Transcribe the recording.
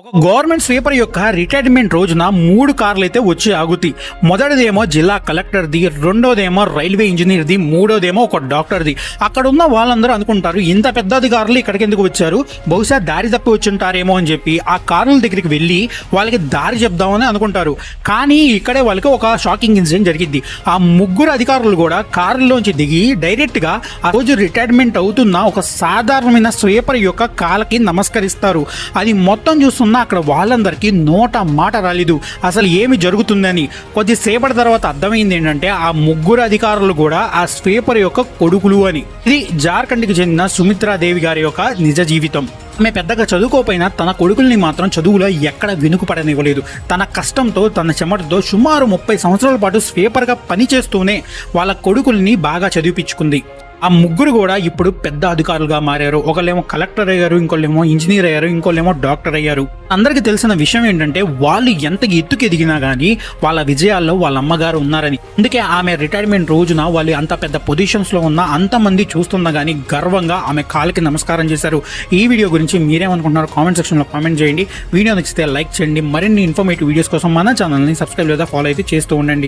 ఒక government sweeper యొక్క retirement రోజున 3 కార్లు అయితే వచ్చి ఆగుతాయి. మొదటిదేమో జిల్లా కలెక్టర్ది, రెండోదేమో రైల్వే ఇంజనీర్ది, మూడోదేమో ఒక డాక్టర్ది. అక్కడ ఉన్న వాళ్ళందరూ అనుకుంటారు ఇంత పెద్ద అధికారులు ఇక్కడికి ఎందుకు వచ్చారు, బహుశా దారి తప్పి వచ్చుంటారేమో అని చెప్పి ఆ కార్ల దగ్గరికి వెళ్ళి వాళ్ళకి దారి చెప్దామని అనుకుంటారు. కానీ ఇక్కడే వాళ్ళకి ఒక షాకింగ్ ఇన్సిడెంట్ జరిగింది. ఆ ముగ్గురు అధికారులు కూడా కారులోంచి దిగి డైరెక్ట్ గా ఆ రోజు రిటైర్మెంట్ అవుతున్న ఒక సాధారణమైన స్వీపర్ యొక్క కాళ్ళకి నమస్కరిస్తారు. అది మొత్తం చూస్తున్న అక్కడ వాళ్ళందరికీ నోట మాట రాలేదు అసలు ఏమి జరుగుతుందని. కొద్దిసేపటి తర్వాత అర్థమైంది ఏంటంటే ఆ ముగ్గురు అధికారులు కూడా ఆ స్వీపర్ యొక్క కొడుకులు అని. ఇది జార్ఖండ్కి చెందిన సుమిత్రాదేవి గారి యొక్క నిజ జీవితం. ఆమె పెద్దగా చదువుకోపోయినా తన కొడుకుల్ని మాత్రం చదువులో ఎక్కడ వెనుకపడనివ్వలేదు. తన కష్టంతో తన చెమటతో సుమారు 30 సంవత్సరాల పాటు స్వీపర్గా పనిచేస్తూనే వాళ్ళ కొడుకుల్ని బాగా చదివిపించుకుంది. ఆ ముగ్గురు కూడా ఇప్పుడు పెద్ద అధికారులుగా మారారు. ఒకళ్ళేమో కలెక్టర్ అయ్యారు, ఇంకోళ్ళేమో ఇంజనీర్ అయ్యారు, ఇంకోళ్ళేమో డాక్టర్ అయ్యారు. అందరికీ తెలిసిన విషయం ఏంటంటే వాళ్ళు ఎంత ఎత్తుకు ఎదిగినా కానీ వాళ్ళ విజయాల్లో వాళ్ళ అమ్మగారు ఉన్నారని. అందుకే ఆమె రిటైర్మెంట్ రోజున వాళ్ళు అంత పెద్ద పొజిషన్స్ లో ఉన్న అంతమంది చూస్తున్నా కానీ గర్వంగా ఆమె కాళ్ళకి నమస్కారం చేశారు. ఈ వీడియో గురించి మీరేమనుకుంటున్నారో కామెంట్ సెక్షన్ లో కామెంట్ చేయండి. వీడియో నచ్చితే లైక్ చేయండి. మరిన్ని ఇన్ఫర్మేటివ్ వీడియోస్ కోసం మన ఛానల్ని సబ్స్క్రైబ్ లేదా ఫాలో అయితే చేస్తూ ఉండండి.